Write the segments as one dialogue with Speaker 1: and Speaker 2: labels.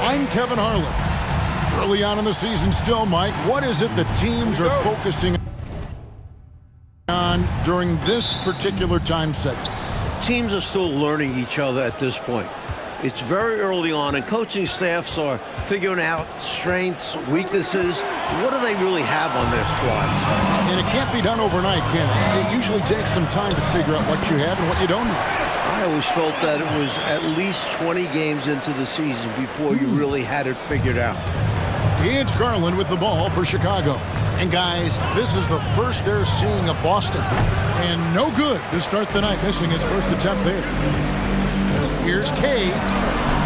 Speaker 1: I'm Kevin Harlan. Early on in the season still, Mike, what is it the teams are focusing on during this particular time segment?
Speaker 2: Teams are still learning each other at this point. It's very early on, and coaching staffs are figuring out strengths, weaknesses. What do they really have on their squads?
Speaker 1: And it can't be done overnight, can it? It usually takes some time to figure out what you have and what you don't have.
Speaker 2: I always felt that it was at least 20 games into the season before you really had it figured out.
Speaker 1: It's Garland with the ball for Chicago. And guys, this is the first they're seeing of Boston. And no good to start the night, missing his first attempt there. Here's Kay.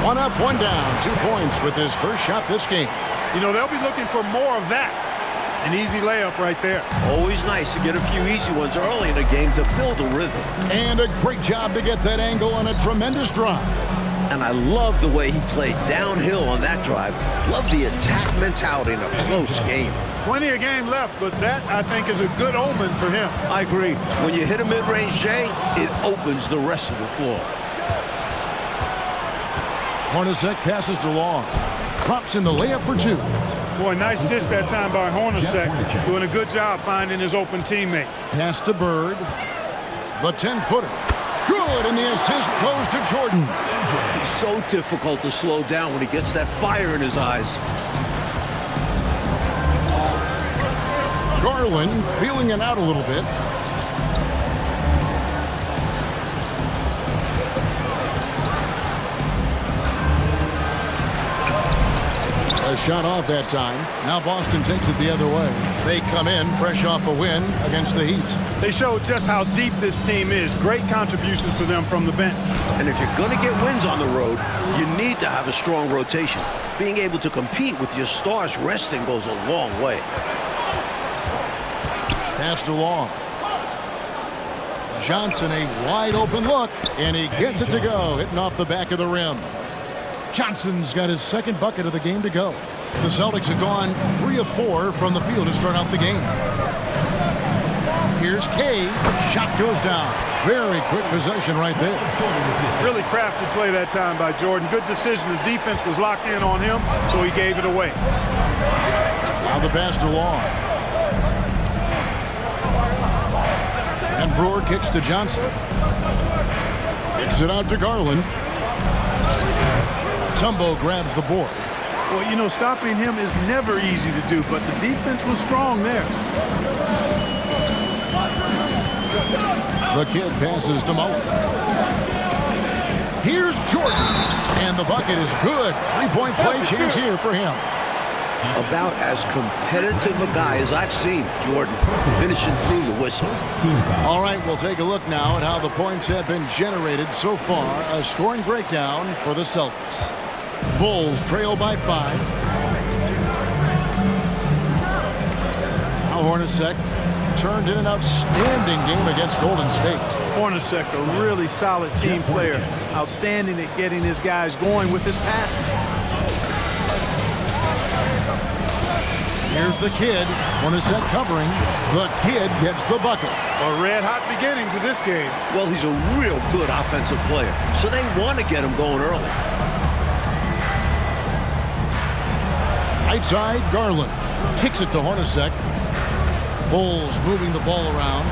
Speaker 1: 1 up, 1 down, 2 points with his first shot this game.
Speaker 3: You know, they'll be looking for more of that. An easy layup right there.
Speaker 2: Always nice to get a few easy ones early in a game to build a rhythm.
Speaker 1: And a great job to get that angle on a tremendous drive.
Speaker 2: And I love the way he played downhill on that drive. Love the attack mentality in a close game.
Speaker 3: Plenty of game left, but that, I think, is a good omen for him.
Speaker 2: I agree. When you hit a mid-range J, it opens the rest of the floor.
Speaker 1: Hornacek passes to Long. Drops in the layup for 2.
Speaker 3: Boy, nice dish that time by Hornacek. Doing a good job finding his open teammate.
Speaker 1: Pass to Bird. The 10-footer. Good, and the assist goes to Jordan.
Speaker 2: It's so difficult to slow down when he gets that fire in his eyes.
Speaker 1: Garland feeling it out a little bit. A shot off that time. Now Boston takes it the other way. They come in fresh off a win against the Heat.
Speaker 3: They showed just how deep this team is. Great contributions for them from the bench.
Speaker 2: And if you're going to get wins on the road, you need to have a strong rotation. Being able to compete with your stars resting goes a long way.
Speaker 1: Pass to Long. Johnson, a wide open look, and he gets it to go, hitting off the back of the rim. Johnson's got his second bucket of the game to go. The Celtics have gone 3 of 4 from the field to start out the game. Here's Kay. Shot goes down. Very quick possession right there.
Speaker 3: Really crafty play that time by Jordan. Good decision. The defense was locked in on him, so he gave it away.
Speaker 1: Now the pass to Long. And Brewer kicks to Johnson. Kicks it out to Garland. Tumbo grabs the board.
Speaker 3: Well, you know, stopping him is never easy to do, but the defense was strong there.
Speaker 1: The kid passes to Mullen. Here's Jordan. And the bucket is good. 3-point play chance here for him.
Speaker 2: About as competitive a guy as I've seen, Jordan, finishing through the whistle.
Speaker 1: All right, we'll take a look now at how the points have been generated so far. A scoring breakdown for the Celtics. Bulls trail by 5. Now Hornacek turned in an outstanding game against Golden State.
Speaker 3: Hornacek, a really solid team player. Outstanding at getting his guys going with his passing.
Speaker 1: Here's the kid. Hornacek covering. The kid gets the bucket.
Speaker 3: A red-hot beginning to this game.
Speaker 2: Well, he's a real good offensive player, so they want to get him going early.
Speaker 1: Right side, Garland. Kicks it to Hornacek. Bulls moving the ball around.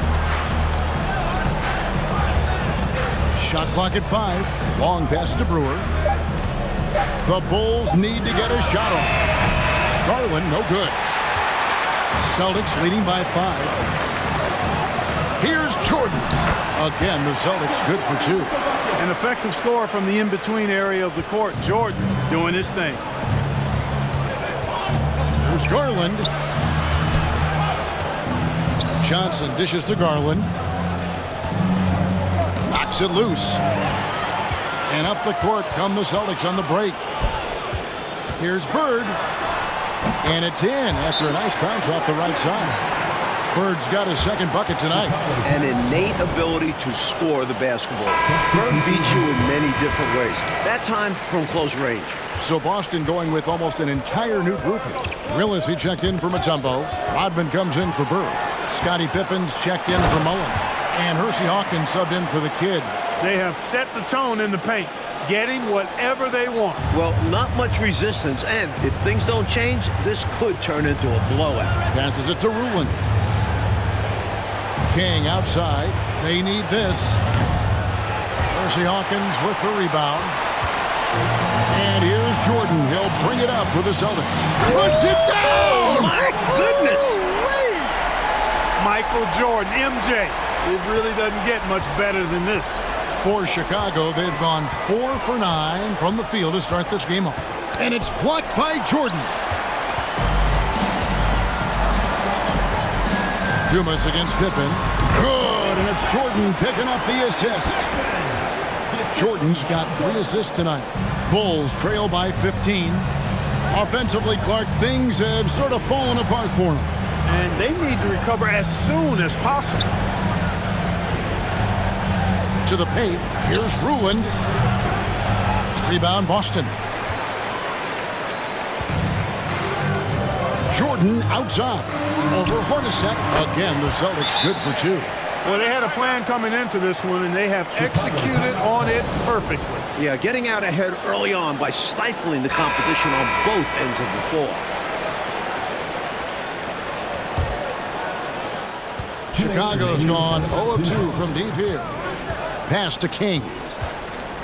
Speaker 1: Shot clock at 5. Long pass to Brewer. The Bulls need to get a shot off. Garland, no good. Celtics leading by 5. Here's Jordan. Again, the Celtics good for 2.
Speaker 3: An effective score from the in-between area of the court. Jordan doing his thing.
Speaker 1: Here's Garland. Johnson dishes to Garland. Knocks it loose. And up the court come the Celtics on the break. Here's Bird. And it's in after a nice bounce off the right side. Bird's got his second bucket tonight.
Speaker 2: An innate ability to score the basketball. Bird beats you in many different ways. That time from close range.
Speaker 1: So Boston going with almost an entire new group here. Willis, he checked in for Mutombo. Rodman comes in for Bird. Scottie Pippin's checked in for Mullen. And Hersey Hawkins subbed in for the kid.
Speaker 3: They have set the tone in the paint, getting whatever they want.
Speaker 2: Well, not much resistance, and if things don't change, this could turn into a blowout.
Speaker 1: Passes it to Rulin. King outside. They need this. Percy Hawkins with the rebound. And here's Jordan. He'll bring it up for the Celtics. Puts it down!
Speaker 2: Oh, my goodness!
Speaker 3: Michael Jordan, MJ. It really doesn't get much better than this.
Speaker 1: For Chicago, they've gone 4 for 9 from the field to start this game off. And it's blocked by Jordan. Dumas against Pippen. Good, and it's Jordan picking up the assist. Jordan's got 3 assists tonight. Bulls trail by 15. Offensively, Clark, things have sort of fallen apart for them.
Speaker 3: And they need to recover as soon as possible.
Speaker 1: To the paint. Here's Rulin. Rebound, Boston. Jordan outside. Over Hornacek. Again, the Celtics good for 2.
Speaker 3: Well, they had a plan coming into this one, and they have executed on it perfectly.
Speaker 2: Yeah, getting out ahead early on by stifling the competition on both ends of the floor.
Speaker 1: Chicago's gone 0 of 2 from deep here. Pass to King.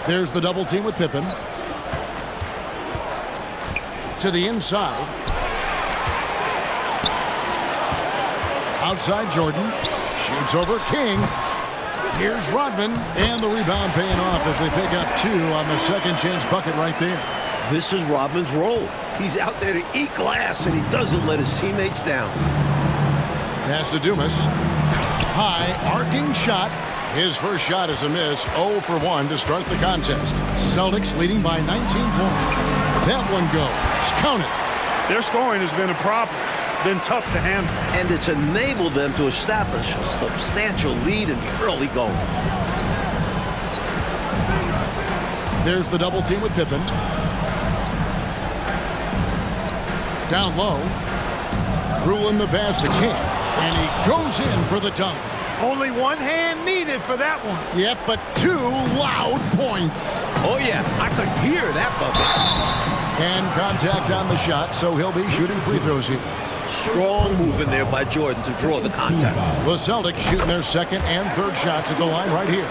Speaker 1: There's the double team with Pippen. To the inside. Outside Jordan. Shoots over King. Here's Rodman. And the rebound paying off as they pick up 2 on the second chance bucket right there.
Speaker 2: This is Rodman's role. He's out there to eat glass, and he doesn't let his teammates down.
Speaker 1: Pass to Dumas. High, arcing shot. His first shot is a miss. 0 for 1 to start the contest. Celtics leading by 19 points. That one goes. Count it.
Speaker 3: Their scoring has been a problem. Been tough to handle.
Speaker 2: And it's enabled them to establish a substantial lead in the early going.
Speaker 1: There's the double team with Pippen. Down low. Rulin the pass to King. And he goes in for the dunk.
Speaker 3: Only one hand needed for that one.
Speaker 1: Yep, but 2 loud points.
Speaker 2: Oh, yeah, I could hear that bucket.
Speaker 1: And contact on the shot, so he'll be shooting free throws here.
Speaker 2: Strong move in there by Jordan to draw the contact.
Speaker 1: The Celtics shooting their second and third shots at the line right here.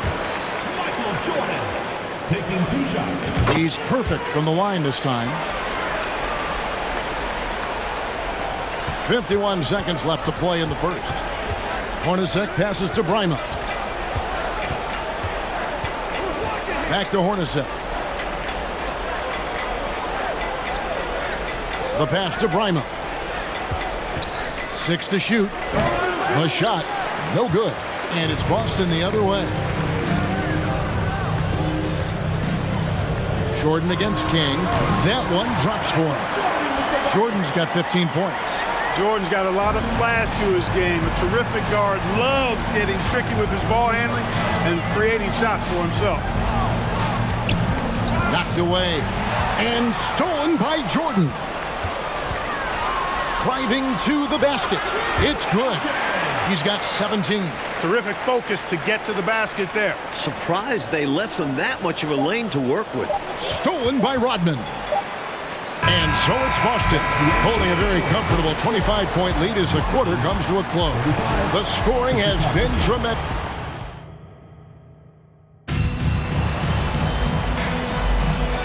Speaker 4: Michael Jordan taking 2 shots.
Speaker 1: He's perfect from the line this time. 51 seconds left to play in the first. Hornacek passes to Bryma. Back to Hornacek. The pass to Bryma. 6 to shoot. The shot, no good. And it's Boston the other way. Jordan against King. That one drops for him. Jordan's got 15 points.
Speaker 3: Jordan's got a lot of flash to his game. A terrific guard, loves getting tricky with his ball handling and creating shots for himself.
Speaker 1: Knocked away and stolen by Jordan. Driving to the basket. It's good. He's got 17.
Speaker 3: Terrific focus to get to the basket there.
Speaker 2: Surprised they left him that much of a lane to work with.
Speaker 1: Stolen by Rodman. And so it's Boston, holding a very comfortable 25-point lead as the quarter comes to a close. The scoring has been tremendous.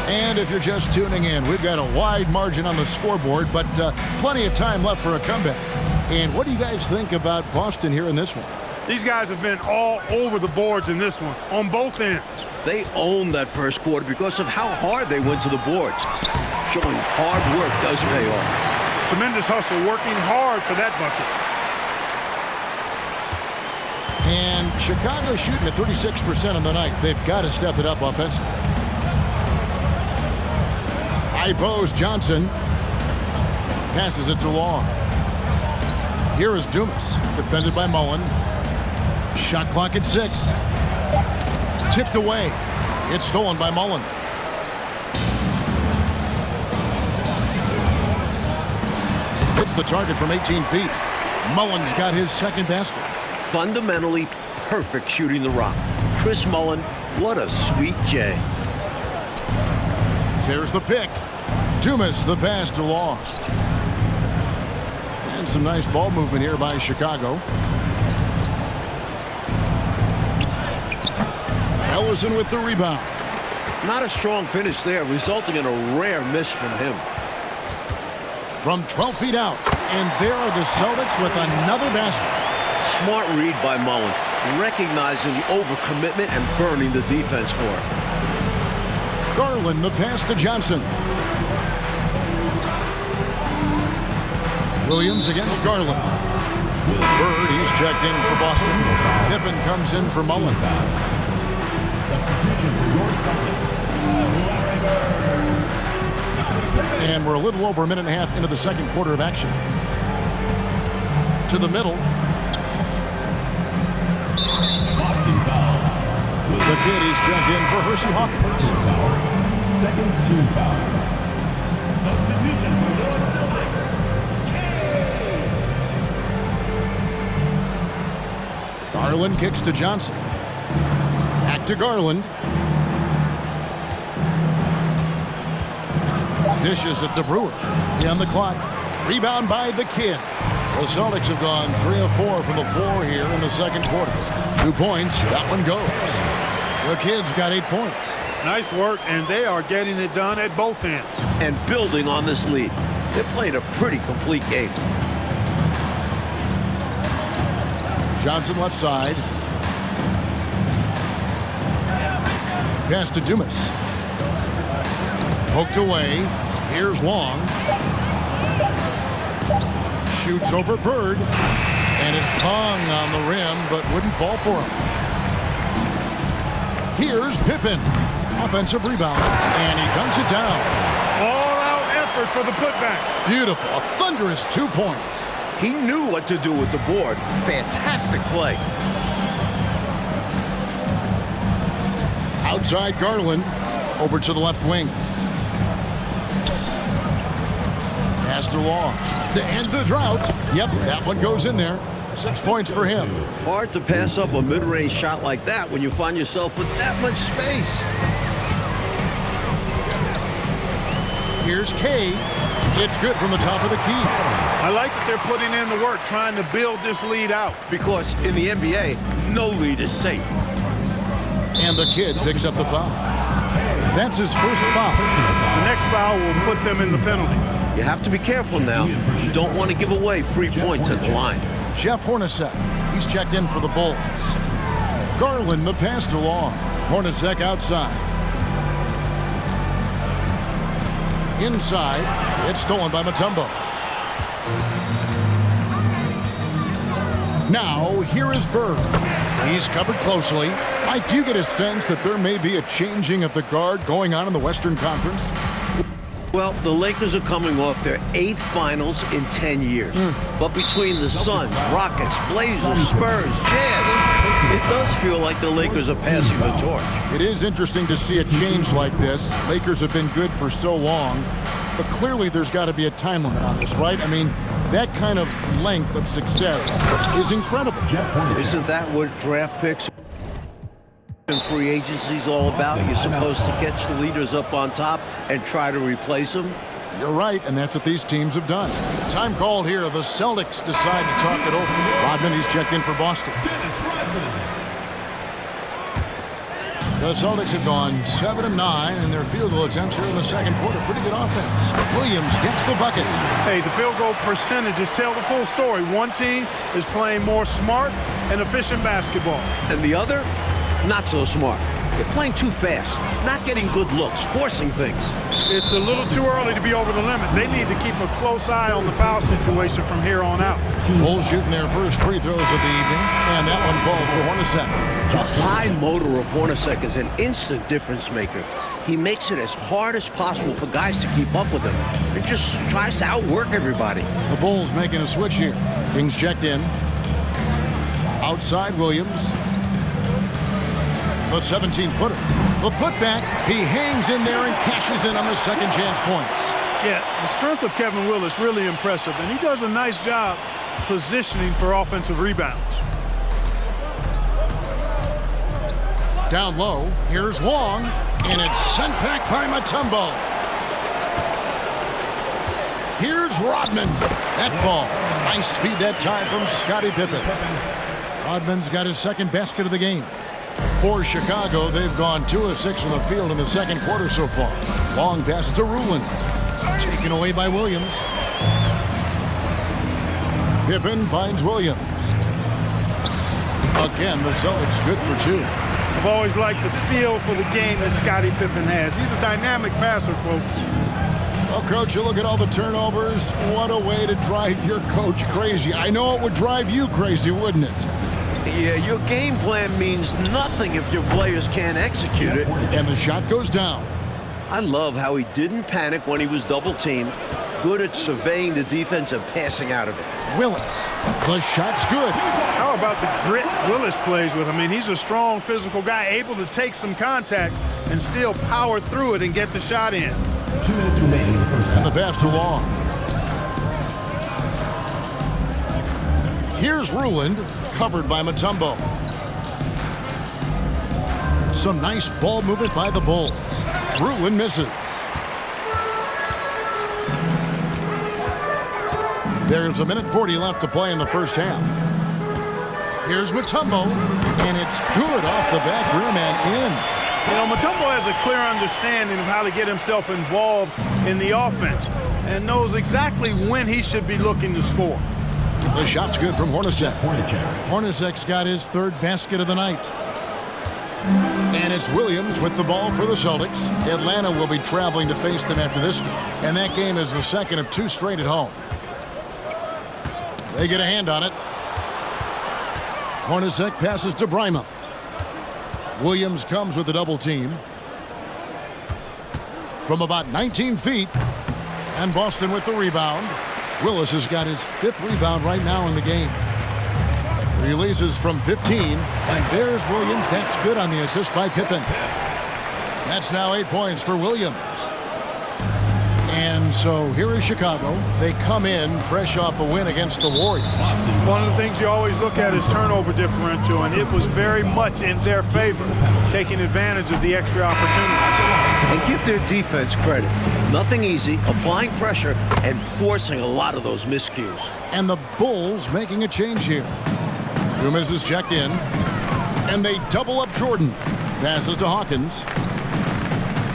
Speaker 1: And if you're just tuning in, we've got a wide margin on the scoreboard, but plenty of time left for a comeback. And what do you guys think about Boston here in this one?
Speaker 3: These guys have been all over the boards in this one, on both ends.
Speaker 2: They owned that first quarter because of how hard they went to the boards. Showing hard work does pay off.
Speaker 3: Tremendous hustle, working hard for that bucket.
Speaker 1: And Chicago shooting at 36% on the night. They've got to step it up offensively. High post, Johnson. Passes it to Long. Here is Dumas, defended by Mullen. Shot clock at 6. Tipped away. It's stolen by Mullen. Hits the target from 18 feet. Mullen's got his second basket.
Speaker 2: Fundamentally perfect shooting the rock. Chris Mullen What a sweet J.
Speaker 1: There's the pick. Dumas the pass to Law. And some nice ball movement here by Chicago. Ellison with the rebound.
Speaker 2: Not a strong finish there, resulting in a rare miss from him.
Speaker 1: From 12 feet out. And there are the Celtics with another basket.
Speaker 2: Smart read by Mullen, recognizing the overcommitment and burning the defense for it.
Speaker 1: Garland the pass to Johnson. Williams against Garland. Bird, he's checked in for Boston. Pippen comes in for Mullen.
Speaker 4: Substitution for your Celtics. Larry Bird.
Speaker 1: And we're a little over a minute and a half into the second quarter of action. To the middle.
Speaker 4: Boston foul.
Speaker 1: The kid is checked in for Hersey Hawkins.
Speaker 4: Second team foul. Substitution for your Celtics.
Speaker 1: Garland kicks to Johnson. Back to Garland. Dishes at DeBrewer. On the clock. Rebound by the kid. The Celtics have gone 3 of 4 from the floor here in the second quarter. 2 points. That one goes. The kid's got 8 points.
Speaker 3: Nice work, and they are getting it done at both ends.
Speaker 2: And building on this lead. They're playing a pretty complete game.
Speaker 1: Johnson left side. Pass to Dumas. Poked away. Here's Long. Shoots over Bird. And it hung on the rim, but wouldn't fall for him. Here's Pippen. Offensive rebound. And he dunks it down.
Speaker 3: All-out effort for the putback.
Speaker 1: Beautiful. A thunderous 2 points.
Speaker 2: He knew what to do with the board. Fantastic play.
Speaker 1: Outside Garland. Over to the left wing. Pass to Law. To end the drought. Yep, that one goes in there. 6 points for him.
Speaker 2: Hard to pass up a mid-range shot like that when you find yourself with that much space.
Speaker 1: Here's Kay. It's good from the top of the key.
Speaker 3: I like that they're putting in the work, trying to build this lead out.
Speaker 2: Because in the NBA, no lead is safe.
Speaker 1: And the kid picks up the foul. That's his first foul.
Speaker 3: The next foul will put them in the penalty.
Speaker 2: You have to be careful now. You don't want to give away free points at the line.
Speaker 1: Jeff Hornacek. He's checked in for the Bulls. Garland the pass to Law. Hornacek outside. Inside. It's stolen by Mutombo. Now, here is Bird. He's covered closely. I do get a sense that there may be a changing of the guard going on in the Western Conference.
Speaker 2: Well, the Lakers are coming off their 8th finals in 10 years. But between the Suns, Rockets, Blazers, Spurs, Jazz, it does feel like the Lakers are passing the torch.
Speaker 1: It is interesting to see a change like this. Lakers have been good for so long, but clearly there's got to be a time limit on this, right? I mean, that kind of length of success is incredible.
Speaker 2: Isn't that what draft picks and free agency is all about? You're supposed to catch the leaders up on top and try to replace them.
Speaker 1: You're right, and that's what these teams have done. Time called here. The Celtics decide to talk it over. Rodman, he's checked in for Boston. The Celtics have gone 7-9 in their field goal attempts here in the second quarter. Pretty good offense. Williams gets the bucket.
Speaker 3: Hey, the field goal percentages tell the full story. One team is playing more smart and efficient basketball.
Speaker 2: And the other, not so smart. They're playing too fast, not getting good looks, forcing things.
Speaker 3: It's a little too early to be over the limit. They need to keep a close eye on the foul situation from here on out.
Speaker 1: Bulls shooting their first free throws of the evening, and that one falls for Hornacek.
Speaker 2: The high motor of Hornacek is an instant difference maker. He makes it as hard as possible for guys to keep up with him. He just tries to outwork everybody.
Speaker 1: The Bulls making a switch here. Kings checked in. Outside Williams. The 17-footer. The putback. He hangs in there and cashes in on the second chance points.
Speaker 3: Yeah, the strength of Kevin Willis really impressive, and he does a nice job positioning for offensive rebounds.
Speaker 1: Down low, here's Long, and it's sent back by Mutombo. Here's Rodman. That falls. Nice feed that time from Scottie Pippen. Rodman's got his second basket of the game. For Chicago, they've gone 2 of 6 from the field in the second quarter so far. Long passes to Rulin. Taken away by Williams. Pippen finds Williams. Again, the Celtics good for 2.
Speaker 3: I've always liked the feel for the game that Scottie Pippen has. He's a dynamic passer, folks.
Speaker 1: Well, Coach, you look at all the turnovers. What a way to drive your coach crazy. I know it would drive you crazy, wouldn't it?
Speaker 2: Yeah, your game plan means nothing if your players can't execute it.
Speaker 1: And the shot goes down.
Speaker 2: I love how he didn't panic when he was double-teamed. Good at surveying the defense and passing out of it.
Speaker 1: Willis. The shot's good.
Speaker 3: How about the grit Willis plays with? I mean, he's a strong physical guy, able to take some contact and still power through it and get the shot in.
Speaker 4: 2 minutes remaining in the first half.
Speaker 1: And the pass to Long. Here's Ruland, covered by Mutombo. Some nice ball movement by the Bulls. Ruland misses. There's 1:40 left to play in the first half. Here's Mutombo, and it's good off the back rim and in.
Speaker 3: You know, Mutombo has a clear understanding of how to get himself involved in the offense and knows exactly when he should be looking to score.
Speaker 1: The shot's good from Hornacek. Hornacek's got his third basket of the night. And it's Williams with the ball for the Celtics. Atlanta will be traveling to face them after this game. And that game is the second of 2 straight at home. They get a hand on it. Hornacek passes to Brima. Williams comes with the double team. From about 19 feet. And Boston with the rebound. Willis has got his 5th rebound right now in the game. Releases from 15. And there's Williams. That's good on the assist by Pippen. That's now 8 points for Williams. And so here is Chicago. They come in fresh off a win against the Warriors.
Speaker 3: One of the things you always look at is turnover differential, and it was very much in their favor, taking advantage of the extra opportunity.
Speaker 2: And give their defense credit. Nothing easy, applying pressure, and forcing a lot of those miscues.
Speaker 1: And the Bulls making a change here. Dumas is checked in, and they double up Jordan. Passes to Hawkins.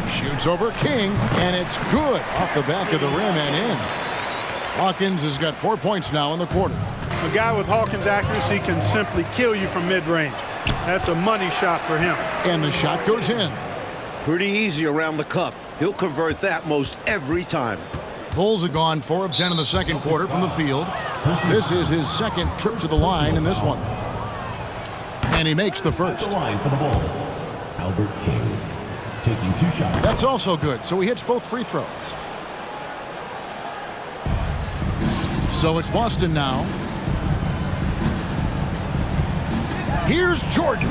Speaker 1: Shoots over King, and it's good off the back of the rim and in. Hawkins has got 4 points now in the quarter.
Speaker 3: A guy with Hawkins' accuracy can simply kill you from mid-range. That's a money shot for him.
Speaker 1: And the shot goes in.
Speaker 2: Pretty easy around the cup. He'll convert that most every time.
Speaker 1: Bulls have gone 4 of 10 in the second quarter from the field. This is his second trip to the line in this one. And he makes the first.
Speaker 4: The line for the Bulls. Albert King. Taking 2 shots.
Speaker 1: That's also good, so he hits both free throws. So it's Boston now. Here's Jordan,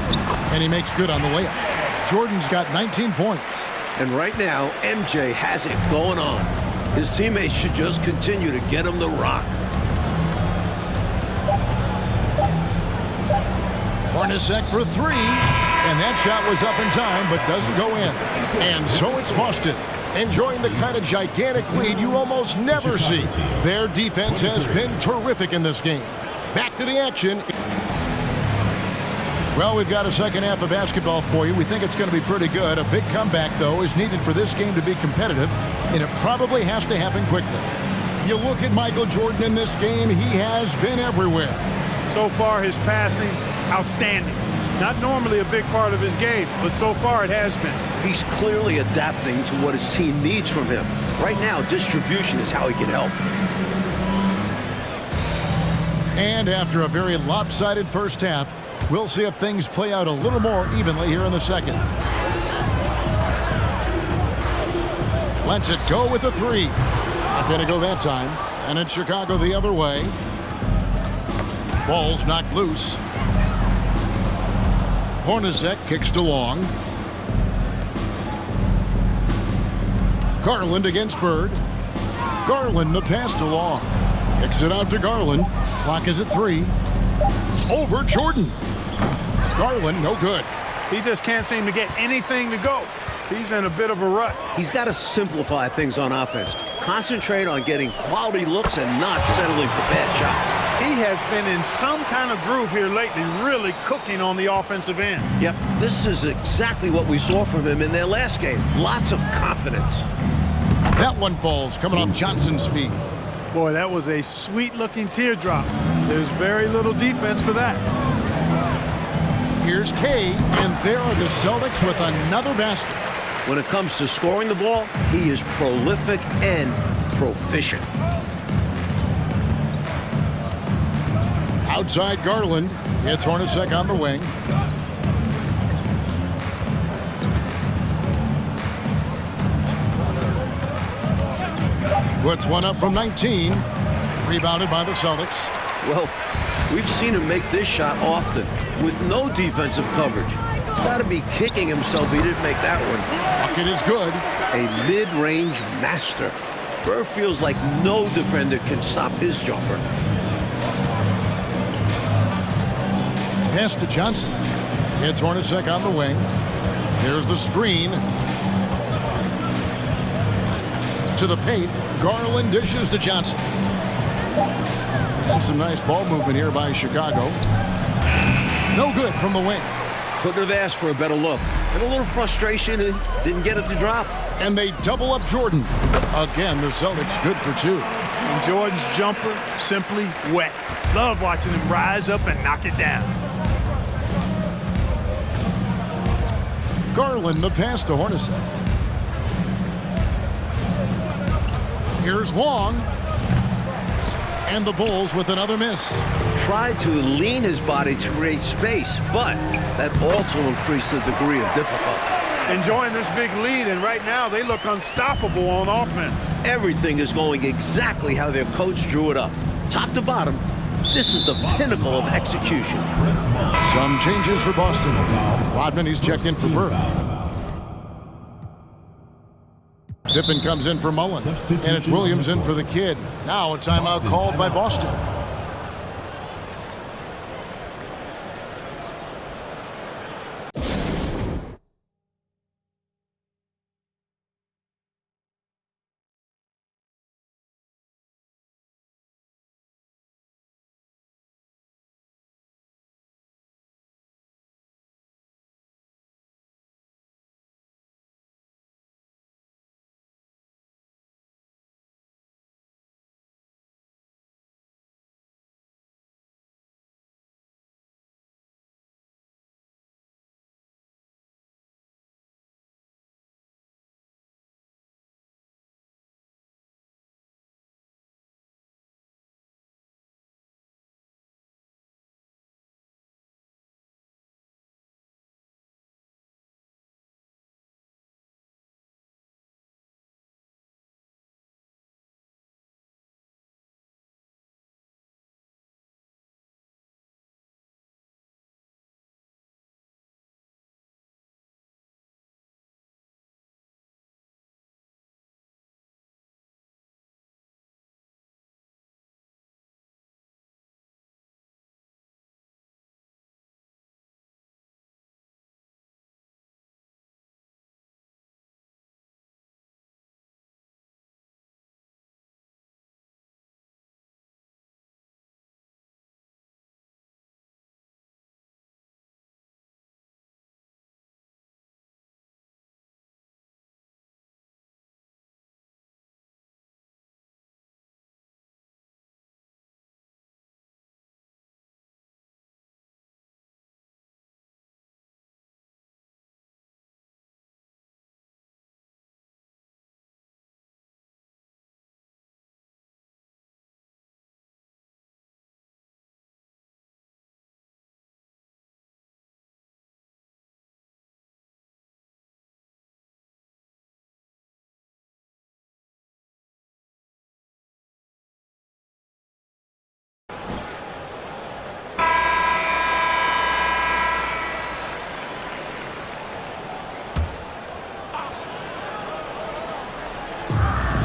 Speaker 1: and he makes good on the layup. Jordan's got 19 points.
Speaker 2: And right now, MJ has it going on. His teammates should just continue to get him the rock.
Speaker 1: Hornacek for 3, and that shot was up in time, but doesn't go in. And so it's Boston, enjoying the kind of gigantic lead you almost never see. Their defense has been terrific in this game. Back to the action. Well, we've got a second half of basketball for you. We think it's going to be pretty good. A big comeback, though, is needed for this game to be competitive, and it probably has to happen quickly. You look at Michael Jordan in this game, he has been everywhere.
Speaker 3: So far, his passing, outstanding. Not normally a big part of his game, but so far it has been.
Speaker 2: He's clearly adapting to what his team needs from him. Right now, distribution is how he can help.
Speaker 1: And after a very lopsided first half, we'll see if things play out a little more evenly here in the second. Lets it go with a 3. Not going to go that time. And it's Chicago the other way. Ball's knocked loose. Hornacek kicks to Long. Garland against Bird. Garland the pass to Long. Kicks it out to Garland. Clock is at 3. Over Jordan. Garland no good.
Speaker 3: He just can't seem to get anything to go. He's in a bit of a rut.
Speaker 2: He's got to simplify things on offense. Concentrate on getting quality looks and not settling for bad shots.
Speaker 3: He has been in some kind of groove here lately, really cooking on the offensive end.
Speaker 2: Yep, this is exactly what we saw from him in their last game. Lots of confidence.
Speaker 1: That one falls, coming off Johnson's feet.
Speaker 3: Boy, that was a sweet-looking teardrop. There's very little defense for that.
Speaker 1: Here's Kay, and there are the Celtics with another basket.
Speaker 2: When it comes to scoring the ball, he is prolific and proficient.
Speaker 1: Outside Garland. It's Hornacek on the wing. Puts one up from 19. Rebounded by the Celtics.
Speaker 2: Well, we've seen him make this shot often with no defensive coverage. He's got to be kicking himself he didn't make that one.
Speaker 1: Bucket is good.
Speaker 2: A mid-range master. Burr feels like no defender can stop his jumper.
Speaker 1: Pass to Johnson. It's Hornacek on the wing. Here's the screen. To the paint. Garland dishes to Johnson. And some nice ball movement here by Chicago. No good from the wing.
Speaker 2: Couldn't have asked for a better look. And a little frustration, didn't get it to drop.
Speaker 1: And they double up Jordan. Again, the Celtics good for two.
Speaker 3: And Jordan's jumper, simply wet. Love watching him rise up and knock it down.
Speaker 1: Garland, the pass to Hornacek. Here's Long. And the Bulls with another miss.
Speaker 2: Tried to lean his body to create space, but that also increased the degree of difficulty.
Speaker 3: Enjoying this big lead, and right now they look unstoppable on offense.
Speaker 2: Everything is going exactly how their coach drew it up. Top to bottom, this is the pinnacle of execution.
Speaker 1: Some changes for Boston. Rodman, he's checked in for Burr. Pippen comes in for Mullen. And it's Williams in for the kid. Now a timeout called by Boston.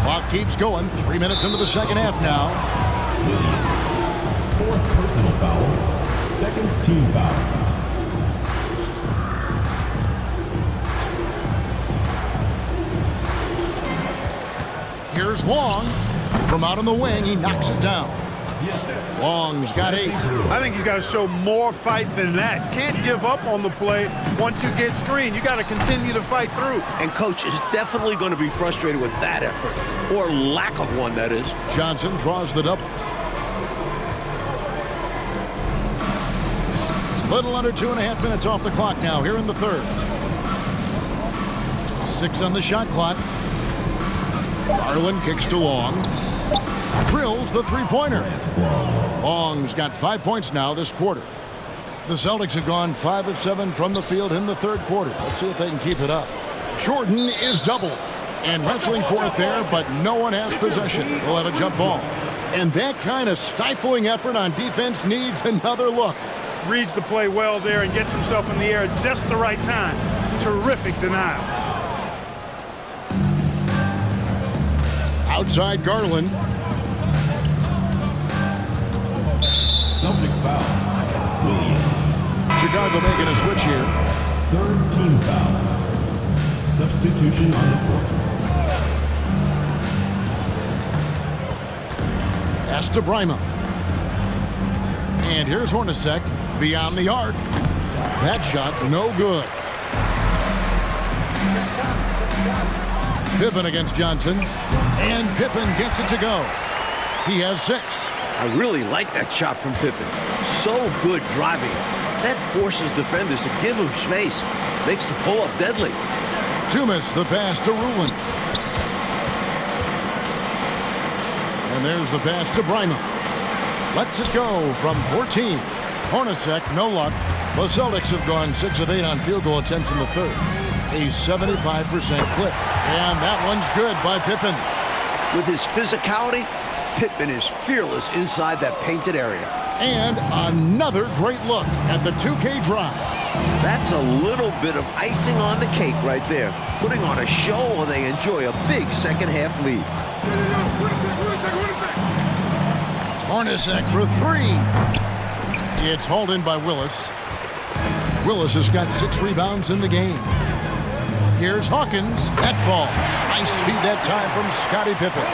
Speaker 1: Clock keeps going. 3 minutes into the second half now.
Speaker 4: Fourth personal foul. Second team foul.
Speaker 1: Here's Long. From out on the wing, he knocks it down. Long's got 8.
Speaker 3: I think he's got to show more fight than that. Can't give up on the play once you get screened. You got to continue to fight through.
Speaker 2: And coach is definitely going to be frustrated with that effort, or lack of one, that is.
Speaker 1: Johnson draws the double. Little under 2.5 minutes off the clock now here in the third. 6 on the shot clock. Garland kicks to Long. Drills the three-pointer. Long's got 5 points now this quarter. The Celtics have gone 5 of 7 from the field in the third quarter. Let's see if they can keep it up. Jordan is doubled and wrestling for it there, but no one has possession. We'll have a jump ball. And that kind of stifling effort on defense needs another look.
Speaker 3: Reads the play well there and gets himself in the air at just the right time. Terrific denial.
Speaker 1: Outside Garland.
Speaker 4: Celtics foul. Williams.
Speaker 1: Chicago making a switch here.
Speaker 4: Third team foul. Substitution on the court.
Speaker 1: Pass to Bryma. And here's Hornacek beyond the arc. That shot no good. Pippen against Johnson. And Pippen gets it to go. He has 6.
Speaker 2: I really like that shot from Pippen. So good driving. That forces defenders to give him space. Makes the pull-up deadly.
Speaker 1: Dumas the pass to Rulin. And there's the pass to Bryma. Lets it go from 14. Hornacek, no luck. The Celtics have gone 6 of 8 on field goal attempts in the third. A 75% clip. And that one's good by Pippen.
Speaker 2: With his physicality, Pippen is fearless inside that painted area.
Speaker 1: And another great look at the 2K drive.
Speaker 2: That's a little bit of icing on the cake right there. Putting on a show while they enjoy a big second-half lead.
Speaker 1: Hornacek for 3. It's hauled in by Willis. Willis has got 6 rebounds in the game. Here's Hawkins. That falls. Nice feed that time from Scottie Pippen.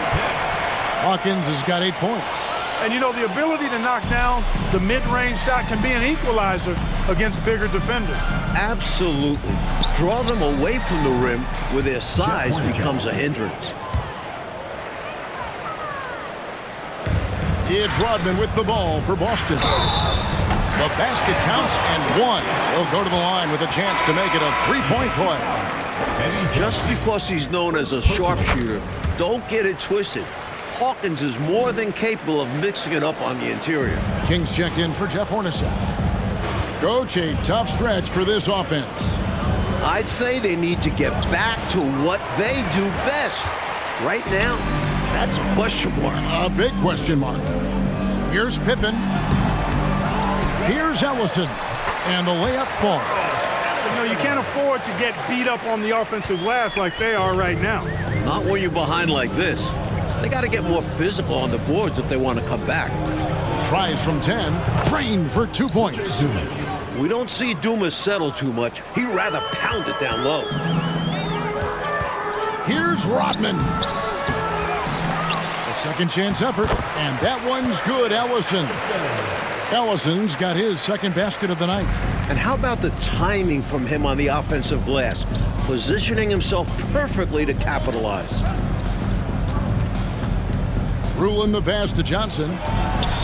Speaker 1: Hawkins has got 8 points.
Speaker 3: And you know, the ability to knock down the mid-range shot can be an equalizer against bigger defenders.
Speaker 2: Absolutely. Draw them away from the rim where their size becomes a hindrance.
Speaker 1: It's Rodman with the ball for Boston. The basket counts and 1. He'll go to the line with a chance to make it a 3-point play.
Speaker 2: Just because he's known as a sharpshooter, don't get it twisted. Hawkins is more than capable of mixing it up on the interior.
Speaker 1: Kings checked in for Jeff Hornacek. Coach, a tough stretch for this offense.
Speaker 2: I'd say they need to get back to what they do best. Right now, that's a question mark.
Speaker 1: A big question mark. Here's Pippen. Here's Ellison. And the layup falls.
Speaker 3: You know, you can't afford to get beat up on the offensive glass like they are right now.
Speaker 2: Not when you're behind like this. They got to get more physical on the boards if they want to come back.
Speaker 1: Tries from 10. Drained for 2 points.
Speaker 2: We don't see Dumas settle too much. He'd rather pound it down low.
Speaker 1: Here's Rodman. A second chance effort. And that one's good, Ellison. Ellison's got his second basket of the night.
Speaker 2: And how about the timing from him on the offensive glass? Positioning himself perfectly to capitalize.
Speaker 1: Rulin the pass to Johnson.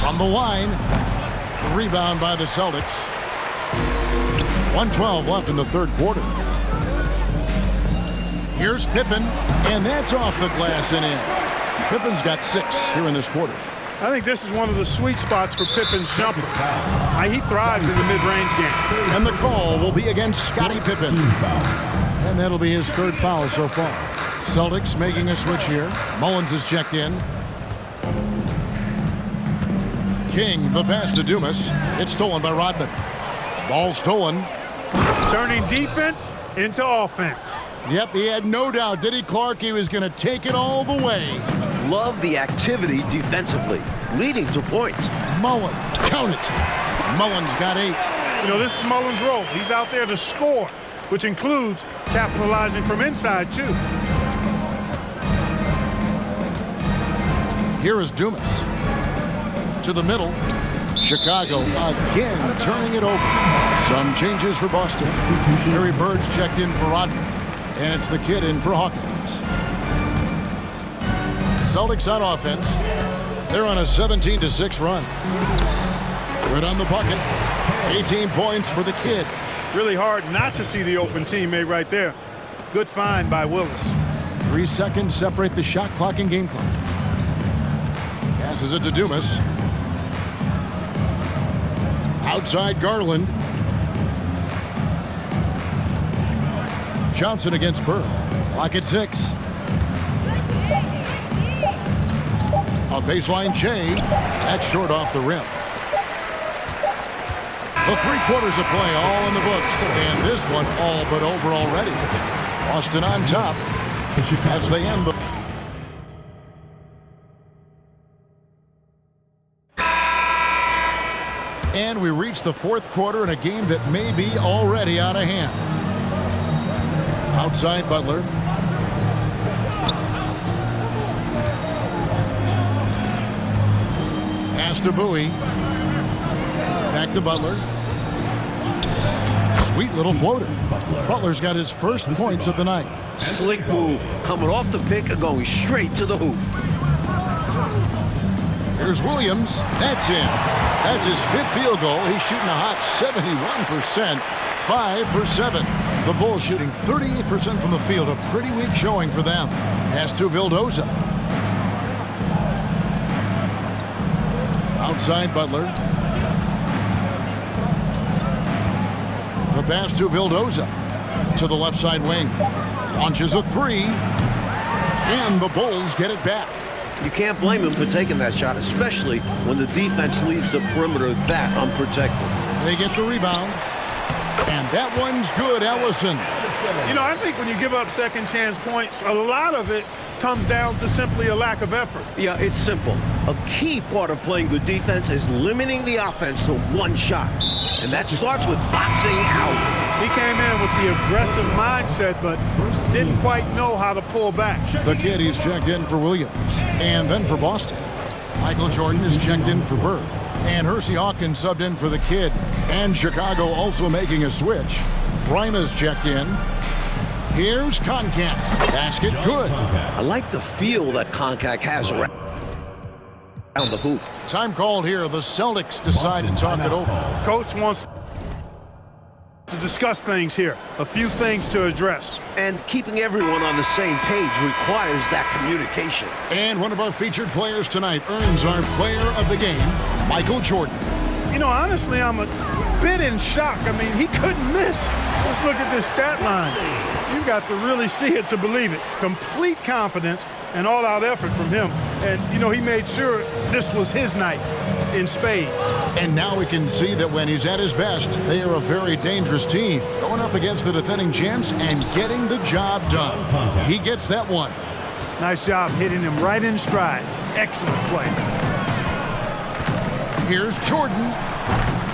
Speaker 1: From the line. The rebound by the Celtics. 1:12 left in the third quarter. Here's Pippen. And that's off the glass and in. Pippen's got 6 here in this quarter.
Speaker 3: I think this is one of the sweet spots for Pippen's jumper. He thrives in the mid-range game.
Speaker 1: And the call will be against Scottie Pippen. And that'll be his 3rd foul so far. Celtics making a switch here. Mullins is checked in. King, the pass to Dumas. It's stolen by Rodman. Ball stolen.
Speaker 3: Turning defense into offense.
Speaker 1: Yep, he had no doubt, did he, Clark? He was going to take it all the way.
Speaker 2: Love the activity defensively, leading to points.
Speaker 1: Mullen, count it. Mullins got 8.
Speaker 3: You know, this is Mullins' role. He's out there to score, which includes capitalizing from inside, too.
Speaker 1: Here is Dumas. To the middle. Chicago again turning it over. Some changes for Boston. Harry Bird's checked in for Rodman. And it's the kid in for Hawkins. Celtics on offense. They're on a 17-6 run. Good on the bucket. 18 points for the kid.
Speaker 3: Really hard not to see the open teammate right there. Good find by Willis.
Speaker 1: 3 seconds separate the shot clock and game clock. Passes it to Dumas. Outside Garland. Johnson against Bird. Clock at 6. A baseline Jay. That's short off the rim. The 3 quarters of play all in the books. And this one all but over already. Boston on top as they end the... And we reach the 4th quarter in a game that may be already out of hand. Outside Butler. Pass to Bowie. Back to Butler. Sweet little floater. Butler's got his first points of the night.
Speaker 2: Slick move, coming off the pick and going straight to the hoop.
Speaker 1: Here's Williams. That's in. That's his 5th field goal. He's shooting a hot 71%. 5 for 7. The Bulls shooting 38% from the field. A pretty weak showing for them. Pass to Vildoza. Outside Butler. The pass to Vildoza. To the left side wing. Launches a 3. And the Bulls get it back.
Speaker 2: You can't blame him for taking that shot, especially when the defense leaves the perimeter that unprotected.
Speaker 1: They get the rebound. And that one's good, Ellison.
Speaker 3: You know, I think when you give up second chance points, a lot of it comes down to simply a lack of effort.
Speaker 2: Yeah, it's simple. A key part of playing good defense is limiting the offense to one shot. And that starts with boxing out.
Speaker 3: He came in with the aggressive mindset, but didn't quite know how to pull back.
Speaker 1: The kid, he's checked in for Williams. And then for Boston. Michael Jordan is checked in for Bird. And Hersey Hawkins subbed in for the kid. And Chicago also making a switch. Brima's checked in. Here's Koncak. Basket good.
Speaker 2: I like the feel that Koncak has around the hoop.
Speaker 1: Time called here. The Celtics decide to talk it over.
Speaker 3: Coach wants to discuss things here. A few things to address.
Speaker 2: And keeping everyone on the same page requires that communication.
Speaker 1: And one of our featured players tonight earns our player of the game, Michael Jordan.
Speaker 3: You know, honestly, I'm a bit in shock. I mean, he couldn't miss. Let's look at this stat line. You've got to really see it to believe it. Complete confidence and all-out effort from him. And, you know, he made sure this was his night in spades.
Speaker 1: And now we can see that when he's at his best, they are a very dangerous team. Going up against the defending champs and getting the job done. He gets that one.
Speaker 3: Nice job hitting him right in stride. Excellent play.
Speaker 1: Here's Jordan.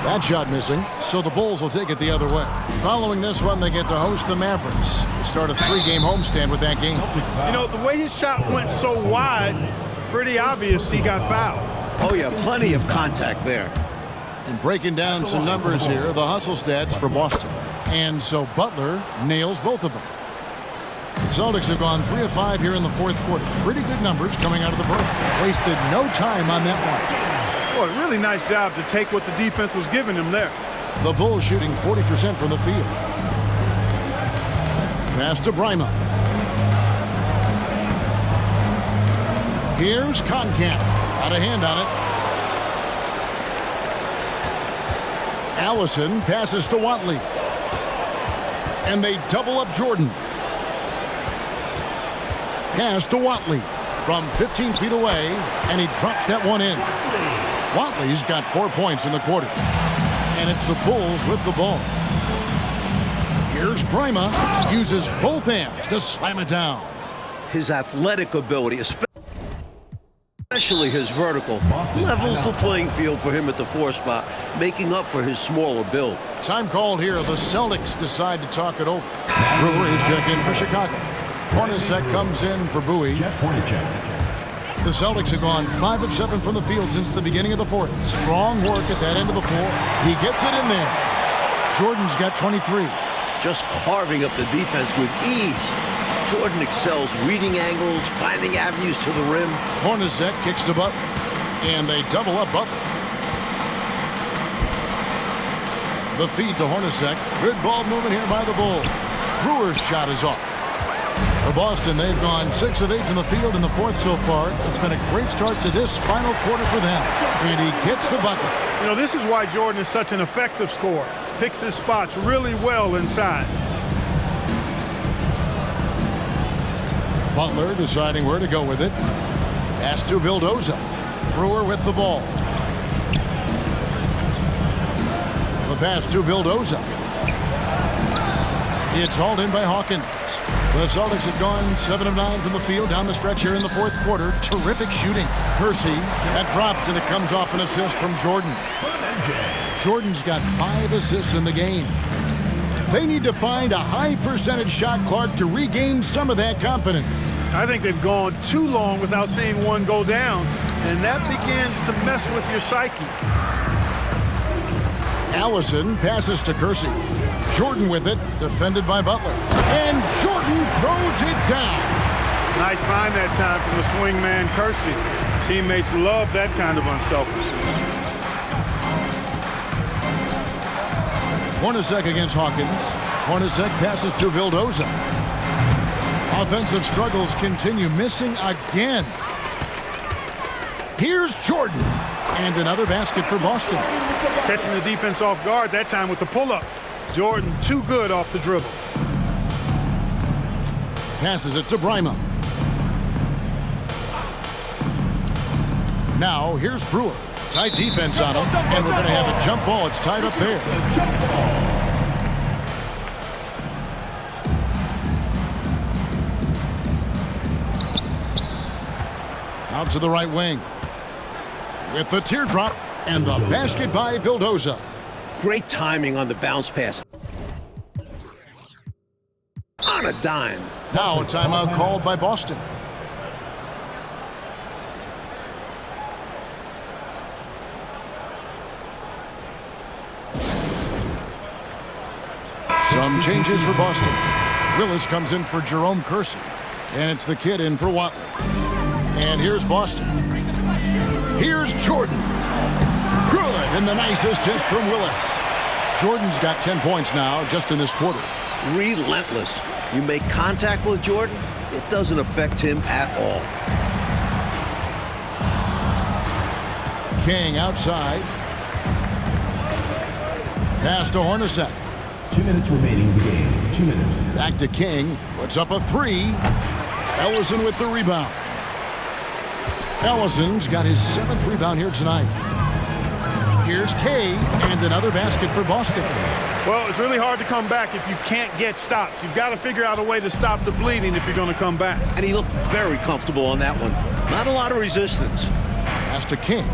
Speaker 1: That shot missing, so the Bulls will take it the other way. Following this one, they get to host the Mavericks. They start a 3-game homestand with that game.
Speaker 3: You know, the way his shot went so wide, pretty obvious he got fouled.
Speaker 2: Oh, yeah, plenty of contact there.
Speaker 1: And breaking down some numbers here, the hustle stats for Boston. And so Butler nails both of them. The Celtics have gone 3 of 5 here in the 4th quarter. Pretty good numbers coming out of the berth. Wasted no time on that one.
Speaker 3: Boy, really nice job to take what the defense was giving him there.
Speaker 1: The Bulls shooting 40% from the field. Pass to Brima. Here's Koncak. Got a hand on it. Allison passes to Watley. And they double up Jordan. Pass to Watley from 15 feet away, and he drops that one in. Watley's got 4 points in the quarter. And it's the Bulls with the ball. Here's Brima. Uses both hands to slam it down.
Speaker 2: His athletic ability, especially his vertical, levels the playing field for him at the 4 spot, making up for his smaller build.
Speaker 1: Time called here. The Celtics decide to talk it over. Brewer is checked in for Chicago. Hornacek comes in for Bowie. The Celtics have gone 5 of 7 from the field since the beginning of the fourth. Strong work at that end of the floor. He gets it in there. Jordan's got 23.
Speaker 2: Just carving up the defense with ease. Jordan excels reading angles, finding avenues to the rim.
Speaker 1: Hornacek kicks to Butler, and they double up Butler. The feed to Hornacek. Good ball movement here by the Bulls. Brewer's shot is off. For Boston, they've gone 6 of 8 from the field in the fourth so far. It's been a great start to this final quarter for them. And he gets the bucket.
Speaker 3: You know, this is why Jordan is such an effective scorer. Picks his spots really well inside.
Speaker 1: Butler deciding where to go with it. Pass to Vildoza. Brewer with the ball. The pass to Vildoza. It's hauled in by Hawkins. The Celtics have gone 7 of 9 from the field down the stretch here in the fourth quarter. Terrific shooting. Kersey, that drops and it comes off an assist from Jordan. Jordan's got 5 assists in the game. They need to find a high percentage shot, Clark, to regain some of that confidence.
Speaker 3: I think they've gone too long without seeing one go down, and that begins to mess with your psyche.
Speaker 1: Allison passes to Kersey. Jordan with it, defended by Butler. And Jordan throws it down.
Speaker 3: Nice find that time from the swing man, Kersey. Teammates love that kind of unselfishness.
Speaker 1: Hornacek against Hawkins. Hornacek passes to Vildoza. Offensive struggles continue, missing again. Here's Jordan. And another basket for Boston.
Speaker 3: Catching the defense off guard, that time with the pull-up. Jordan too good off the dribble.
Speaker 1: Passes it to Bryma. Now here's Brewer. Tight defense on him, and we're going to have a jump ball. It's tied up there. Out to the right wing. With the teardrop, and the basket by Vildoza.
Speaker 2: Great timing on the bounce pass. On a dime.
Speaker 1: Now a timeout called by Boston. Some changes for Boston. Willis comes in for Jerome Kersey. And it's the kid in for Watley. And here's Boston. Here's Jordan. Good, and the nice assist from Willis. Jordan's got 10 points now just in this quarter.
Speaker 2: Relentless. You make contact with Jordan, it doesn't affect him at all.
Speaker 1: King outside. Pass to Hornacek.
Speaker 4: 2 minutes remaining in the game. 2 minutes.
Speaker 1: Back to King. Puts up a 3. Ellison with the rebound. Ellison's got his 7th rebound here tonight. Here's Kay, and another basket for Boston.
Speaker 3: Well, it's really hard to come back if you can't get stops. You've got to figure out a way to stop the bleeding if you're going to come back.
Speaker 2: And he looked very comfortable on that one. Not a lot of resistance.
Speaker 1: Pass to King.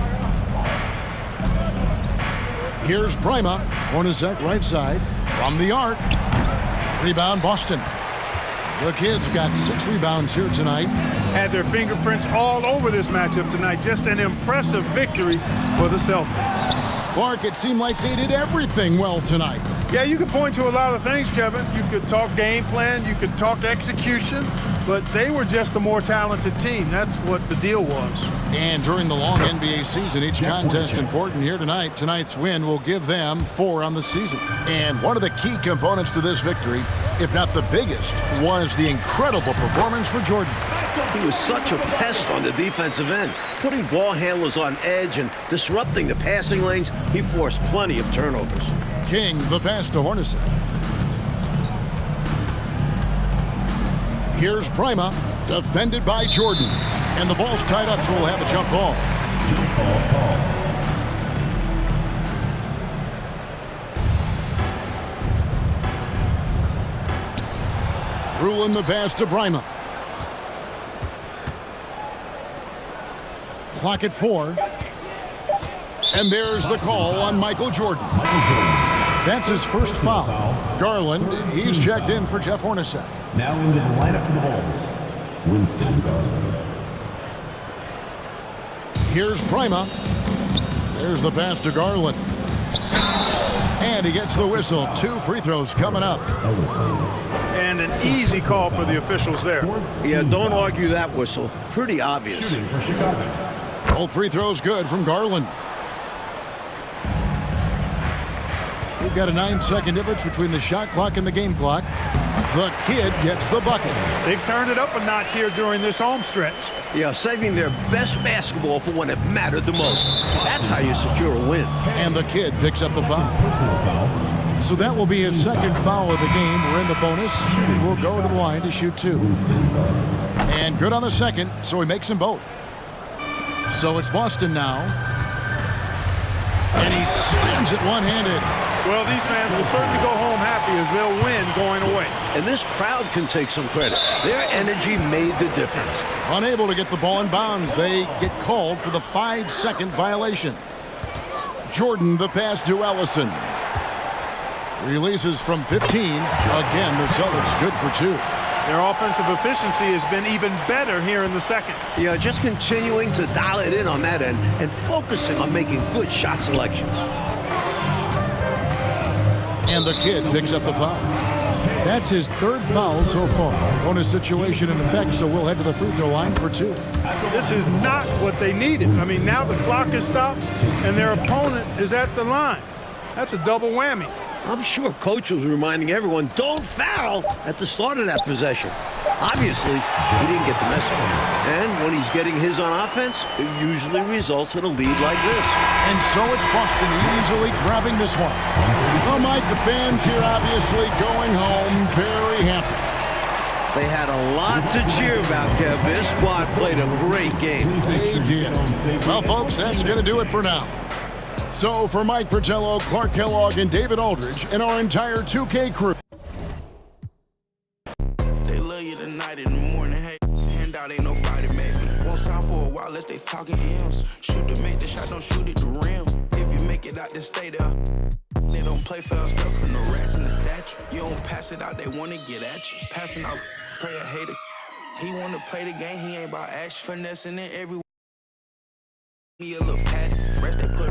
Speaker 1: Here's Bryma. Hornacek right side. From the arc. Rebound Boston. The kids got 6 rebounds here tonight.
Speaker 3: Had their fingerprints all over this matchup tonight. Just an impressive victory for the Celtics.
Speaker 1: Clark, it seemed like they did everything well tonight.
Speaker 3: Yeah, you could point to a lot of things, Kevin. You could talk game plan, you could talk execution, but they were just a more talented team. That's what the deal was.
Speaker 1: And during the long NBA season, each contest important here tonight. Tonight's win will give them 4 on the season. And one of the key components to this victory, if not the biggest, was the incredible performance for Jordan.
Speaker 2: He was such a pest on the defensive end, putting ball handlers on edge and disrupting the passing lanes. He forced plenty of turnovers.
Speaker 1: King, the pass to Hornacek. Here's Bryma, defended by Jordan. And the ball's tied up, so we'll have a jump ball.
Speaker 4: Jump ball call.
Speaker 1: Ruling the pass to Bryma. Clock at 4. And there's the call on Michael Jordan. That's his first foul. Garland, he's checked in for Jeff Hornacek.
Speaker 4: Now into the lineup for the Bulls. Winston Garland.
Speaker 1: Here's Prima. There's the pass to Garland. And he gets the whistle. 2 free throws coming up.
Speaker 3: And an easy call for the officials there.
Speaker 2: Yeah, don't argue that whistle. Pretty obvious.
Speaker 4: Shooting for Chicago.
Speaker 1: All free throws good from Garland. We've got a 9-second difference between the shot clock and the game clock. The kid gets the bucket.
Speaker 3: They've turned it up a notch here during this home stretch.
Speaker 2: Yeah, saving their best basketball for when it mattered the most. That's how you secure a win.
Speaker 1: And the kid picks up the foul.
Speaker 4: Personal foul.
Speaker 1: So that will be his second foul of the game. We're in the bonus. We'll go to the line to shoot 2. And good on the second, so he makes them both. So it's Boston now. And he slams it one-handed.
Speaker 3: Well, these fans will certainly go home happy as they'll win going away.
Speaker 2: And this crowd can take some credit. Their energy made the difference.
Speaker 1: Unable to get the ball in bounds, they get called for the 5-second violation. Jordan, the pass to Ellison. Releases from 15. Again, the Celtics good for 2.
Speaker 3: Their offensive efficiency has been even better here in the second.
Speaker 2: Yeah, just continuing to dial it in on that end and focusing on making good shot selections.
Speaker 1: And the kid picks up the foul. That's his 3rd foul so far. Bonus situation in effect, so we'll head to the free throw line for 2.
Speaker 3: This is not what they needed. I mean, now the clock is stopped and their opponent is at the line. That's a double whammy.
Speaker 2: I'm sure Coach was reminding everyone, don't foul at the start of that possession. Obviously, he didn't get the message. And when he's getting his on offense, it usually results in a lead like this.
Speaker 1: And so it's Boston easily grabbing this one. Well, Mike, the fans here obviously going home very happy.
Speaker 2: They had a lot to cheer about, Kev. This squad played a great game.
Speaker 1: They did. Well, folks, that's going to do it for now. So for Mike Fratello, Clark Kellogg, and David Aldridge, and our entire 2K crew.
Speaker 5: They love you tonight in the morning. Hey, handout ain't nobody maybe. Won't sound for a while unless they talking M's. Shoot to make the shot, don't shoot at the rim. If you make it out, then stay there. They don't play fair stuff from the rats in the satchel. You don't pass it out, they wanna get at you. Passing off, pray a hater. He wanna play the game, he ain't about action. Finessing it everywhere. He a little patty. Rest they put